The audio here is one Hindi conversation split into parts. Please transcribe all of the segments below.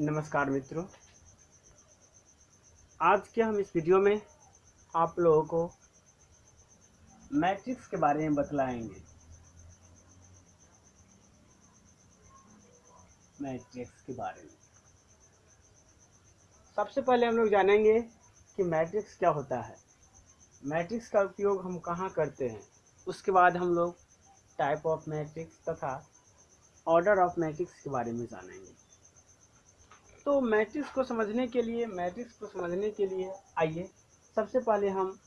नमस्कार मित्रों, आज के हम इस वीडियो में आप लोगों को मैट्रिक्स के बारे में बतलाएंगे। मैट्रिक्स के बारे में सबसे पहले हम लोग जानेंगे कि मैट्रिक्स क्या होता है, मैट्रिक्स का उपयोग हम कहाँ करते हैं। उसके बाद हम लोग टाइप ऑफ मैट्रिक्स तथा ऑर्डर ऑफ मैट्रिक्स के बारे में जानेंगे। तो मैट्रिक्स को समझने के लिए आइए सबसे पहले हम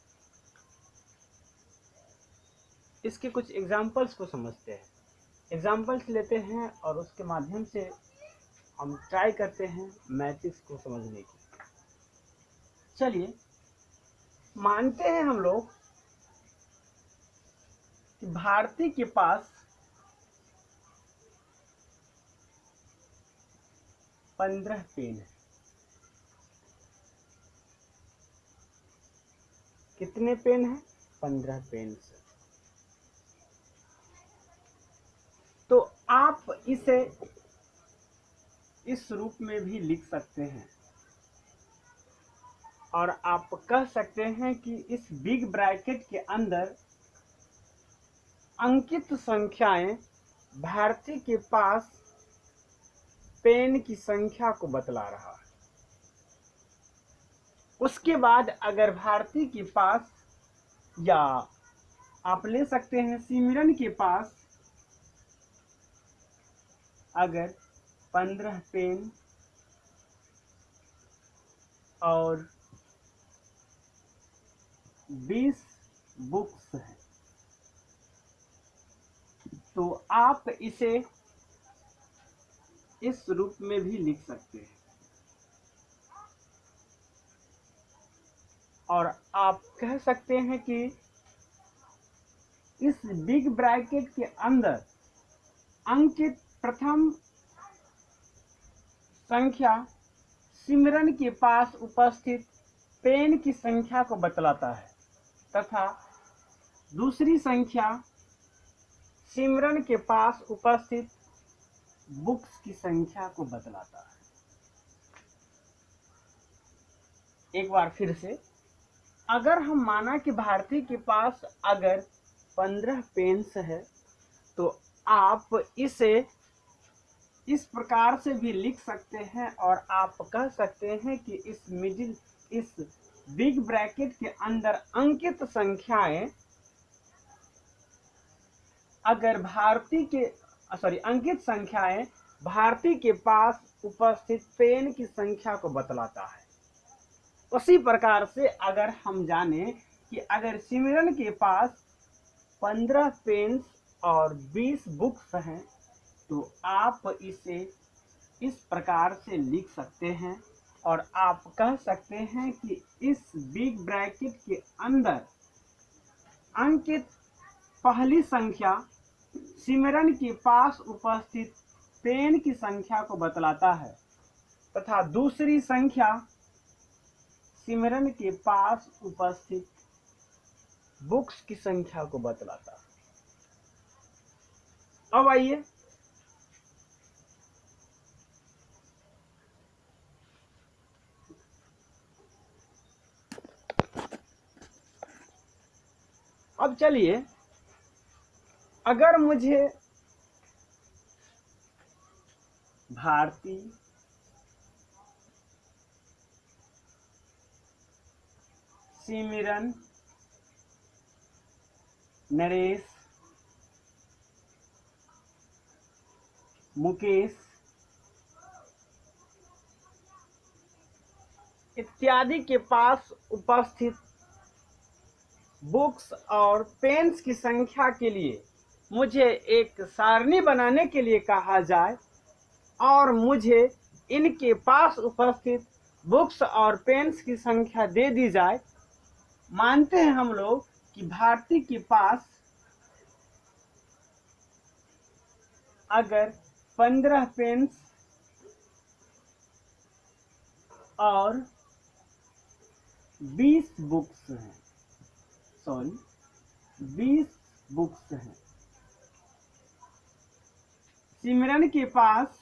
इसके कुछ एग्जाम्पल्स को समझते हैं। एग्जाम्पल्स लेते हैं और उसके माध्यम से हम ट्राई करते हैं मैट्रिक्स को समझने की। चलिए मानते हैं हम लोग कि भारती के पास 15 पेन है। कितने पेन है? 15 पेन से। तो आप इसे इस रूप में भी लिख सकते हैं और आप कह सकते हैं कि इस बिग ब्रैकेट के अंदर अंकित संख्याएं भारती के पास पेन की संख्या को बतला रहा है। उसके बाद अगर भारती के पास, या आप ले सकते हैं सिमरन के पास, अगर 15 पेन और 20 बुक्स हैं, तो आप इसे इस रूप में भी लिख सकते हैं और आप कह सकते हैं कि इस बिग ब्रैकेट के अंदर अंकित प्रथम संख्या सिमरन के पास उपस्थित पेन की संख्या को बतलाता है तथा दूसरी संख्या सिमरन के पास उपस्थित बुक्स की संख्या को बतलाता है। एक बार फिर से, अगर हम माना कि भारती के पास अगर 15 पेन्स है, तो आप इसे इस प्रकार से भी लिख सकते हैं और आप कह सकते हैं कि इस बिग ब्रैकेट के अंदर अंकित संख्याएं अगर अंकित संख्याएं भारती के पास उपस्थित पेन की संख्या को बतलाता है। उसी प्रकार से अगर हम जाने कि अगर सिमरन के पास 15 पेन्स और 20 बुक्स हैं, तो आप इसे इस प्रकार से लिख सकते हैं और आप कह सकते हैं कि इस बिग ब्रैकेट के अंदर अंकित पहली संख्या सिमरन के पास उपस्थित पेन की संख्या को बतलाता है तथा दूसरी संख्या सिमरन के पास उपस्थित बुक्स की संख्या को बतलाता है। अब आइए अब चलिए, अगर मुझे भारती, सिमरन, नरेश, मुकेश इत्यादि के पास उपस्थित बुक्स और पेन्स की संख्या के लिए मुझे एक सारणी बनाने के लिए कहा जाए और मुझे इनके पास उपस्थित बुक्स और पेन्स की संख्या दे दी जाए। मानते हैं हम लोग कि भारती के पास अगर 15 पेन्स और 20 बुक्स हैं, 20 बुक्स हैं। सिमरन के पास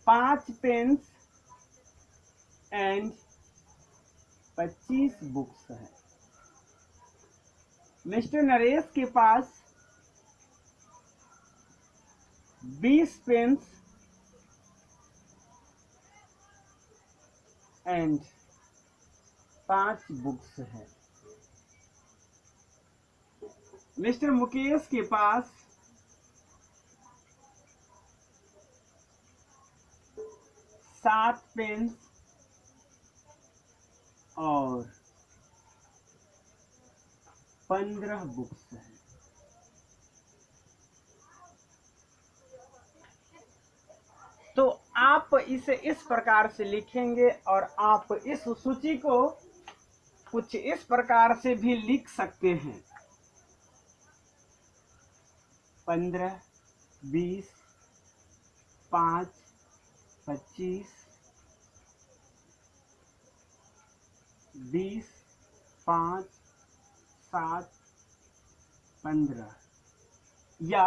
5 पेन्स एंड 25 बुक्स है। मिस्टर नरेश के पास 20 पेन्स एंड 5 बुक्स है। मिस्टर मुकेश के पास 7 पेन्स और 15 बुक्स है। तो आप इसे इस प्रकार से लिखेंगे और आप इस सूची को कुछ इस प्रकार से भी लिख सकते हैं। 15, 20, 5, 25, 20, 5, 7, 15, या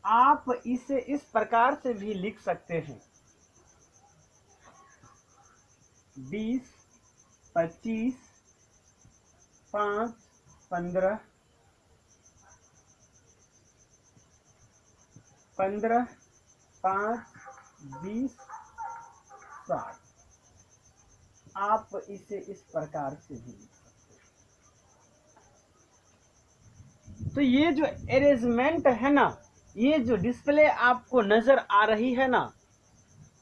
आप इसे इस प्रकार से भी लिख सकते हैं। 20, 25, 5, 15, 15, 5, 20, 60। आप इसे इस प्रकार से भी लिख सकते हैं। तो ये जो अरेंजमेंट है ना, ये जो डिस्प्ले आपको नजर आ रही है ना,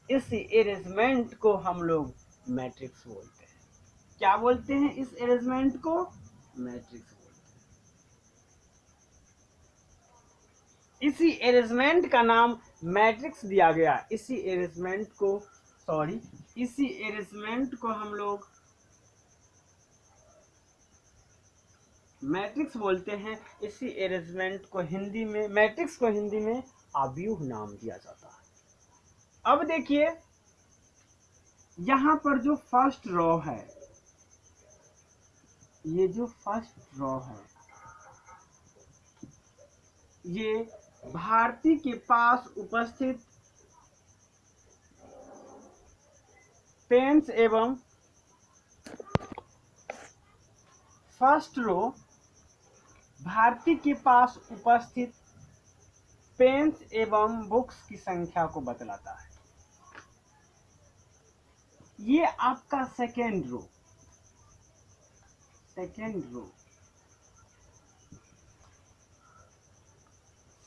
इस अरेंजमेंट को हम लोग मैट्रिक्स बोलते हैं। क्या बोलते हैं इस अरेंजमेंट को? मैट्रिक्स बोलते हैं। इसी अरेंजमेंट का नाम मैट्रिक्स दिया गया। इसी अरेंजमेंट को हम लोग मैट्रिक्स बोलते हैं। इसी अरेंजमेंट को हिंदी में, मैट्रिक्स को हिंदी में आव्यूह नाम दिया जाता है। अब देखिए, यहां पर जो फर्स्ट रो है, ये जो फर्स्ट रो है, ये भारती के पास उपस्थित पेन्स एवं फर्स्ट रो भारती के पास उपस्थित पेन्स एवं बुक्स की संख्या को बतलाता है। ये आपका सेकेंड रो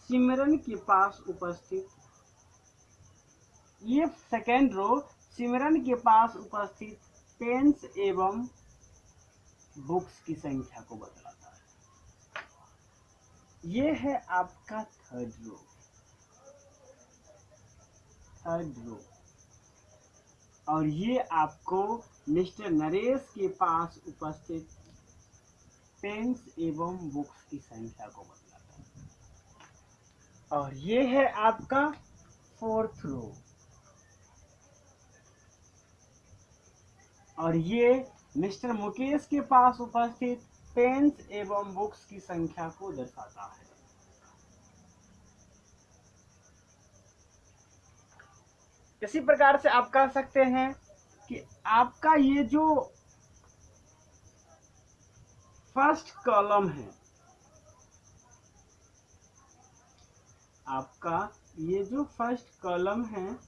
सिमरन के पास उपस्थित, ये सेकेंड रो सिमरन के पास उपस्थित पेन्स एवं बुक्स की संख्या को बतलाता है। ये है आपका थर्ड रो, और ये आपको मिस्टर नरेश के पास उपस्थित पेन्स एवं बुक्स की संख्या को बतलाता है। और ये है आपका फोर्थ रो, और ये मिस्टर मुकेश के पास उपस्थित पेन्स एवं बुक्स की संख्या को दर्शाता है। इसी प्रकार से आप कह सकते हैं कि आपका ये जो फर्स्ट कॉलम है, आपका ये जो फर्स्ट कॉलम है,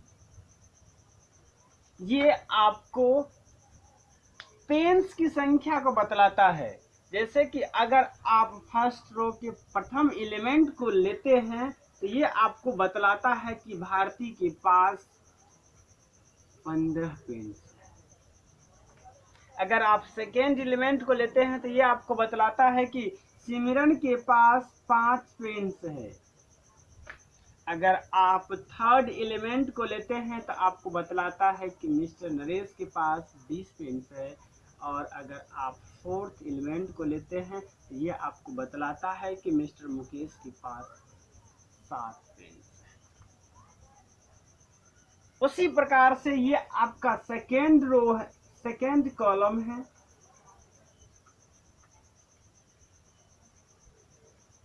ये आपको पेन्स की संख्या को बतलाता है। जैसे कि अगर आप फर्स्ट रो के प्रथम एलिमेंट को लेते हैं तो ये आपको बतलाता है कि भारती के पास 15 पेन्स है। अगर आप सेकेंड एलिमेंट को लेते हैं तो ये आपको बतलाता है कि सिमरन के पास 5 पेन्स है। अगर आप थर्ड एलिमेंट को लेते हैं तो आपको बतलाता है कि मिस्टर नरेश के पास 20 पेन्स है। और अगर आप फोर्थ एलिमेंट को लेते हैं तो ये आपको बतलाता है कि मिस्टर मुकेश के पास 7 पेन्स है। उसी प्रकार से ये आपका सेकेंड रो है, सेकेंड कॉलम है।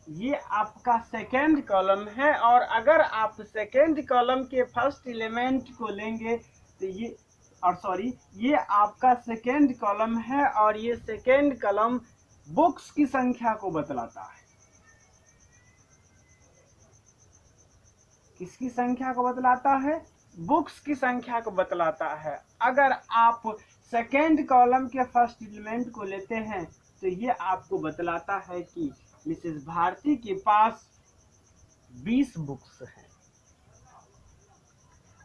ये आपका सेकेंड कॉलम है, और अगर आप सेकेंड कॉलम के फर्स्ट एलिमेंट को लेंगे तो ये आपका सेकेंड कॉलम है, और ये सेकेंड कॉलम बुक्स की संख्या को बतलाता है। किसकी संख्या को बतलाता है? बुक्स की संख्या को बतलाता है। अगर आप सेकेंड कॉलम के फर्स्ट एलिमेंट को लेते हैं तो ये आपको बतलाता है कि मिसेस भारती के पास 20 बुक्स हैं।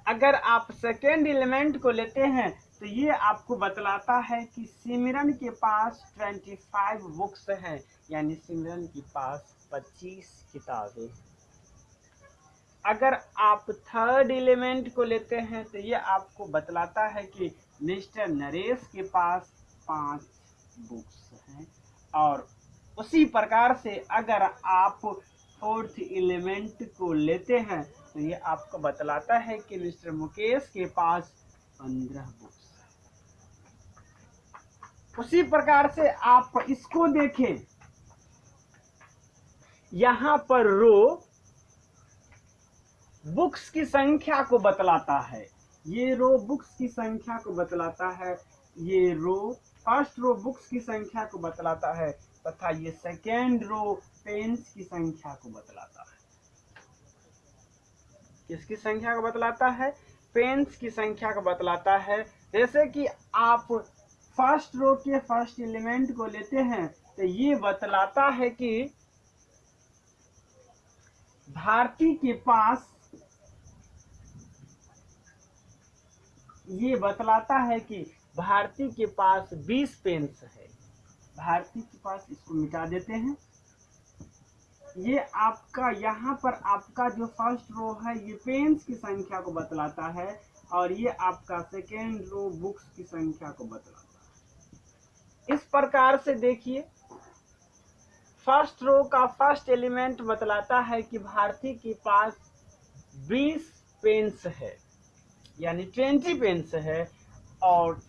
अगर आप सेकेंड एलिमेंट को लेते हैं तो ये आपको बतलाता है कि सिमरन के पास 25 बुक्स हैं, यानी सिमरन के पास 25 किताबें। अगर आप थर्ड एलिमेंट को लेते हैं तो ये आपको बतलाता है कि मिस्टर नरेश के पास 5 बुक्स हैं, और उसी प्रकार से अगर आप फोर्थ एलिमेंट को लेते हैं तो ये आपको बतलाता है कि मिस्टर मुकेश के पास 15 बुक्स हैं। उसी प्रकार से आप इसको देखें, यहाँ पर रो बुक्स की संख्या को बतलाता है। ये रो बुक्स की संख्या को बतलाता है, ये रो फर्स्ट रो बुक्स की संख्या को बतलाता है, तथा ये सेकेंड रो पेन्स की संख्या को बतलाता है। किसकी संख्या को बतलाता है? पेन्स की संख्या को बतलाता है। जैसे कि आप फर्स्ट रो के फर्स्ट एलिमेंट को लेते हैं तो ये बतलाता है कि भारती के पास, ये बतलाता है कि भारती के पास 20 पेन्स है। भारती के पास, इसको मिटा देते हैं। ये आपका यहाँ पर आपका जो फर्स्ट रो है ये पेन्स की संख्या को बतलाता है, और ये आपका सेकेंड रो बुक्स की संख्या को बतलाता है। इस प्रकार से देखिए, फर्स्ट रो का फर्स्ट एलिमेंट बतलाता है कि भारती के पास 20 पेन्स है, यानी 20 पेन्स है, और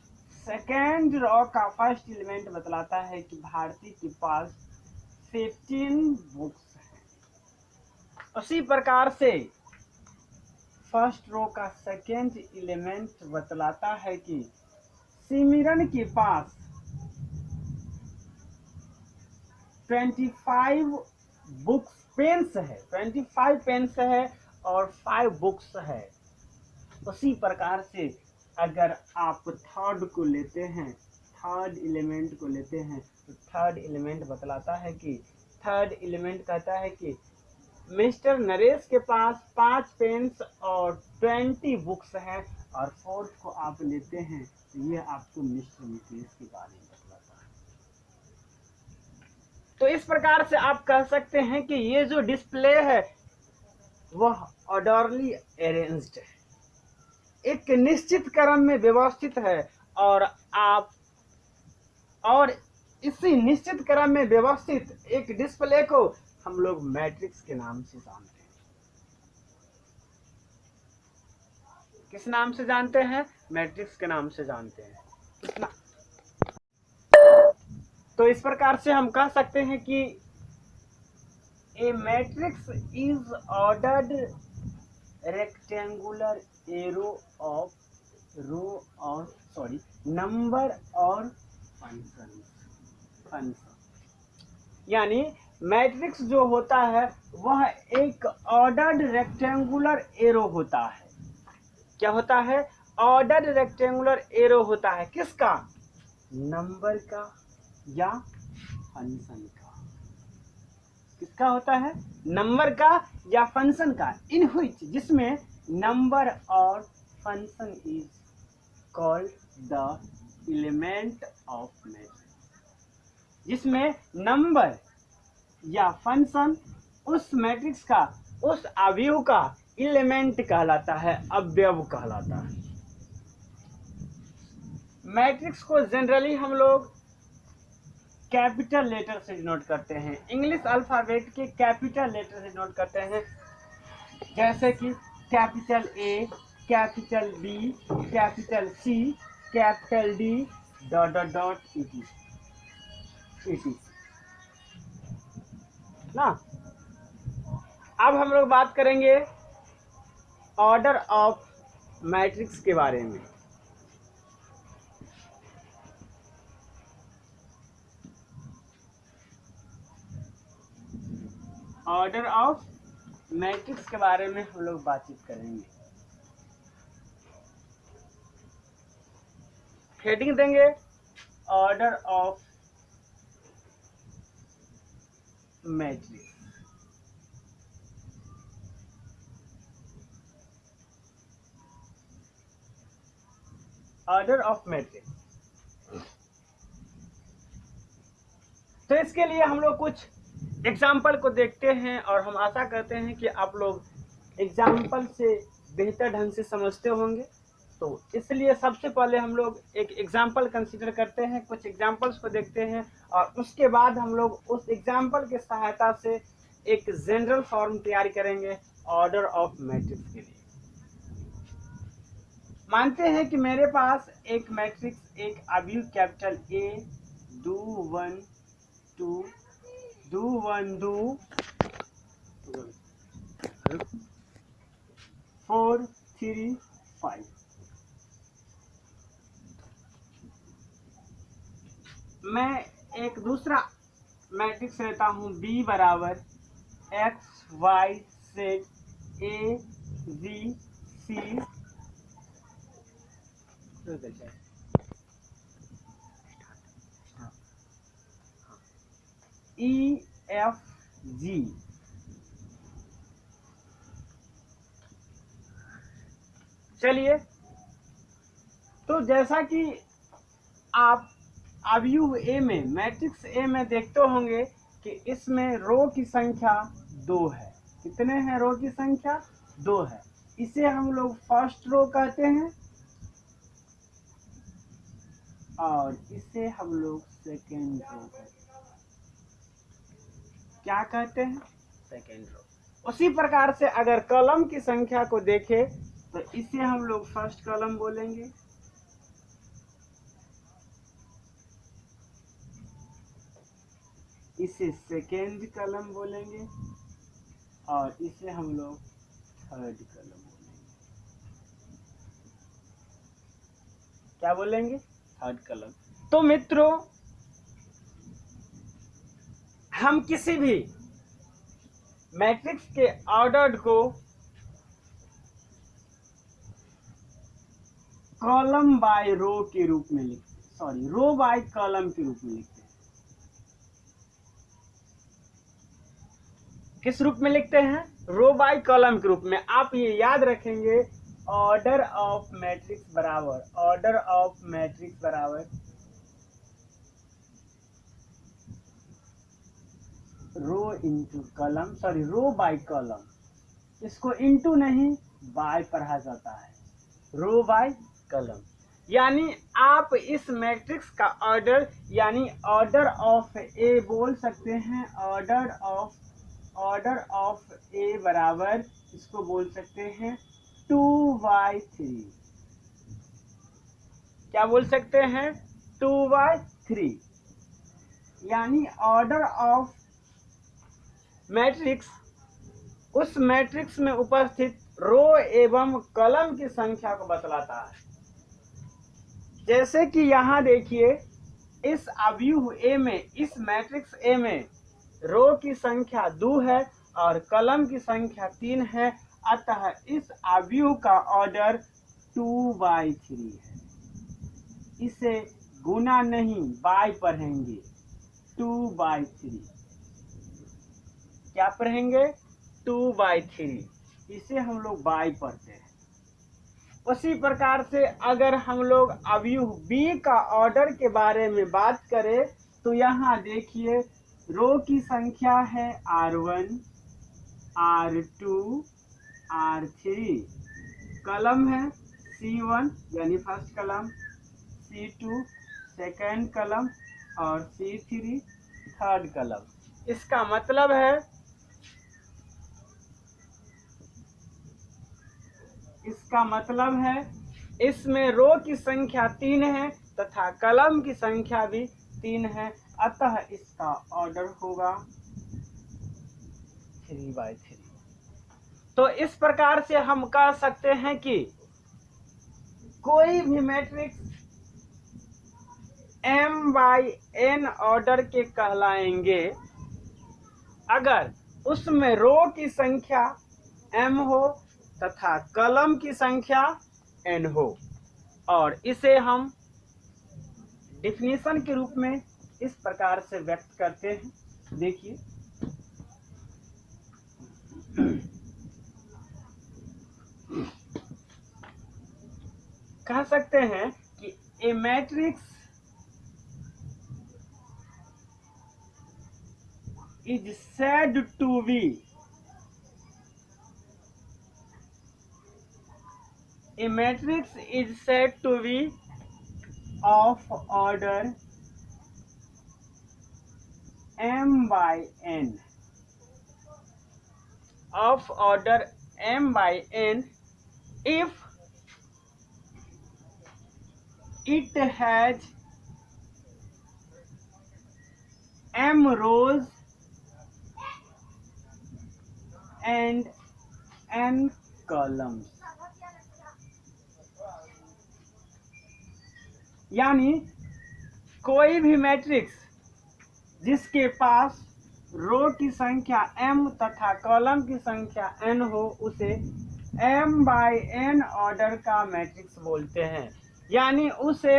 सेकेंड रो का फर्स्ट एलिमेंट बतलाता है कि भारती के पास 15 बुक्स हैं। उसी प्रकार से फर्स्ट रो का सेकेंड एलिमेंट बतलाता है कि सिमरन के पास 25 बुक्स पेन्स है, 25 पेन्स है और 5 बुक्स है। उसी प्रकार से अगर आप थर्ड को लेते हैं, थर्ड एलिमेंट को लेते हैं तो थर्ड एलिमेंट बतलाता है कि, थर्ड एलिमेंट कहता है कि मिस्टर नरेश के पास 5 पेन्स और 20 बुक्स हैं, और फोर्थ को आप लेते हैं तो ये आपको मिस्टर मुकेश के बारे में बतलाता है। तो इस प्रकार से आप कह सकते हैं कि ये जो डिस्प्ले है वह ऑर्डरली अरेंज्ड है, एक निश्चित क्रम में व्यवस्थित है, और इसी निश्चित क्रम में व्यवस्थित एक डिस्प्ले को हम लोग मैट्रिक्स के नाम से जानते हैं। किस नाम से जानते हैं? मैट्रिक्स के नाम से जानते हैं। कितना? तो इस प्रकार से हम कह सकते हैं कि A matrix is ordered rectangular array of number और फंक्शन। यानी मैट्रिक्स जो होता है वह एक ऑर्डर्ड रेक्टेंगुलर एरो होता है। क्या होता है? ऑर्डर्ड रेक्टेंगुलर एरो होता है। किसका? नंबर का या फंक्शन का। किसका होता है? नंबर का या फंक्शन का। इन व्हिच, जिसमें नंबर और function is called the element of matrix. जिसमें नंबर या फंक्शन उस मैट्रिक्स का, उस अवयव का एलिमेंट कहलाता है, अवयव कहलाता है। मैट्रिक्स को जनरली हम लोग कैपिटल लेटर से डिनोट करते हैं, इंग्लिश अल्फाबेट के कैपिटल लेटर से डिनोट करते हैं, जैसे कि capital A, capital B, capital C, capital D, dot dot dot etc ना। अब हम लोग बात करेंगे ऑर्डर ऑफ मैट्रिक्स के बारे में। ऑर्डर ऑफ मैट्रिक्स के बारे में हम लोग बातचीत करेंगे। हेडिंग देंगे order of matrix. Order of matrix. तो इसके लिए हम लोग कुछ एग्जाम्पल को देखते हैं और हम आशा करते हैं कि आप लोग एग्जाम्पल से बेहतर ढंग से समझते होंगे। तो इसलिए सबसे पहले हम लोग एक एग्जाम्पल कंसीडर करते हैं, कुछ एग्जाम्पल्स को देखते हैं और उसके बाद हम लोग उस एग्जाम्पल की सहायता से एक जनरल फॉर्म तैयार करेंगे ऑर्डर ऑफ मैट्रिक्स के लिए। मानते हैं कि मेरे पास एक मैट्रिक्स, एक अवयव कैपिटल ए do 1 2 do 1 2 4 3 5। मैं एक दूसरा मैट्रिक्स लेता हूं b बराबर x y z a b c E F G। चलिए, तो जैसा कि आप अवयव ए में, मैट्रिक्स ए में देखते होंगे कि इसमें रो की संख्या 2 है। कितने हैं रो की संख्या? 2 है। इसे हम लोग फर्स्ट रो कहते हैं और इसे हम लोग सेकेंड रो कहते हैं। क्या कहते हैं? Second row. उसी प्रकार से अगर कॉलम की संख्या को देखें तो इसे हम लोग फर्स्ट कॉलम बोलेंगे, इसे सेकेंड कॉलम बोलेंगे और इसे हम लोग थर्ड कॉलम बोलेंगे। क्या बोलेंगे? Third column. तो मित्रों, हम किसी भी मैट्रिक्स के ऑर्डर को कॉलम बाय रो के रूप में लिखते हैं, सॉरी रो बाय कॉलम के रूप में लिखते हैं। किस रूप में लिखते हैं? रो बाय कॉलम के रूप में। आप ये याद रखेंगे, ऑर्डर ऑफ मैट्रिक्स बराबर, ऑर्डर ऑफ मैट्रिक्स बराबर row into column, sorry row by column. इसको इंटू नहीं बाय पढ़ा जाता है, रो बाय कॉलम। यानी आप इस मैट्रिक्स का ऑर्डर यानी ऑर्डर ऑफ ए बोल सकते हैं। ऑर्डर ऑफ ए बराबर इसको बोल सकते हैं 2/3। क्या बोल सकते हैं? 2/3। यानी ऑर्डर ऑफ मैट्रिक्स उस मैट्रिक्स में उपस्थित रो एवं कॉलम की संख्या को बतलाता है। जैसे कि यहाँ देखिए, इस अवयव ए में, इस मैट्रिक्स ए में रो की संख्या 2 है और कॉलम की संख्या 3 है, अतः इस अवयव का ऑर्डर 2/3 है। इसे गुना नहीं बाय पढ़ेंगे, 2/3। क्या पढ़ेंगे? 2/3। इसे हम लोग बाय पढ़ते हैं। उसी प्रकार से अगर हम लोग अवयव बी का ऑर्डर के बारे में बात करें तो यहाँ देखिए, रो की संख्या है R1, R2, R3, कॉलम है C1 यानी first column, C2 second column और C3 थर्ड कॉलम। इसका मतलब है इसमें रो की संख्या 3 है तथा कॉलम की संख्या भी 3 है, अतः इसका ऑर्डर होगा 3/3। तो इस प्रकार से हम कह सकते हैं कि कोई भी मैट्रिक्स m/n ऑर्डर के कहलाएंगे अगर उसमें रो की संख्या m हो तथा कॉलम की संख्या n हो। और इसे हम डिफिनीशन के रूप में इस प्रकार से व्यक्त करते हैं। देखिए, कह सकते हैं कि A matrix is said to be a matrix is said to be of order m/n of order m/n if it has m rows and n columns। यानी कोई भी मैट्रिक्स जिसके पास रो की संख्या m तथा कॉलम की संख्या n हो उसे m/n ऑर्डर का मैट्रिक्स बोलते हैं। यानी उसे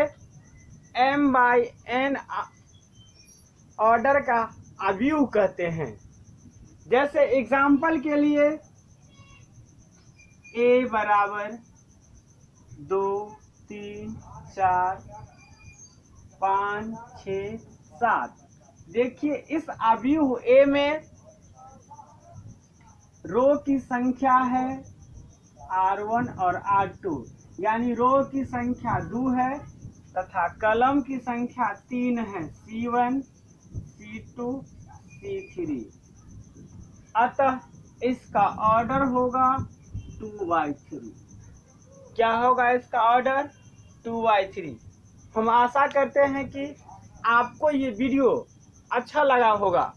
m/n ऑर्डर का अवयव कहते हैं। जैसे एग्जाम्पल के लिए a बराबर 2 3 4 5 6 7। देखिए, इस अवयव a में रो की संख्या है r1 और r2, यानी रो की संख्या 2 है तथा कॉलम की संख्या 3 है, c1 c2 c3। अतः इसका ऑर्डर होगा 2/3। क्या होगा इसका ऑर्डर? 2/3। हम आशा करते हैं कि आपको ये वीडियो अच्छा लगा होगा।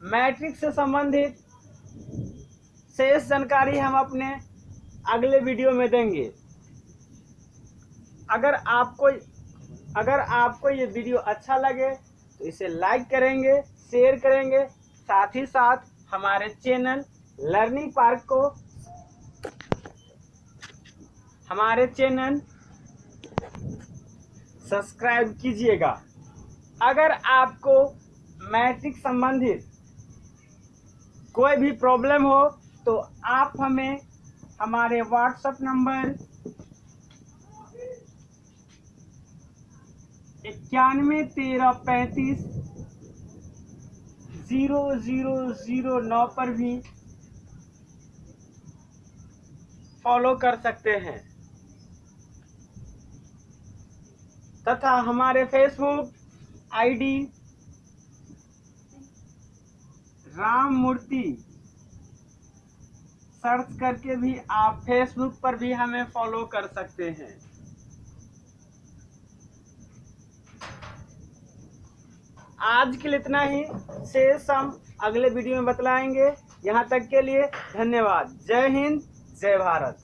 मैट्रिक्स से संबंधित शेष जानकारी हम अपने अगले वीडियो में देंगे। अगर आपको ये वीडियो अच्छा लगे तो इसे लाइक करेंगे, शेयर करेंगे, साथ ही साथ हमारे चैनल लर्निंग पार्क को सब्सक्राइब कीजिएगा। अगर आपको मैट्रिक्स संबंधित कोई भी प्रॉब्लम हो तो आप हमें हमारे व्हाट्सएप नंबर 9113350009 पर भी फॉलो कर सकते हैं तथा हमारे फेसबुक आईडी राम मूर्ति सर्च करके भी आप फेसबुक पर भी हमें फॉलो कर सकते हैं। आज के लिए इतना ही, शेष हम अगले वीडियो में बतलाएंगे। यहाँ तक के लिए धन्यवाद। जय हिंद, जय भारत।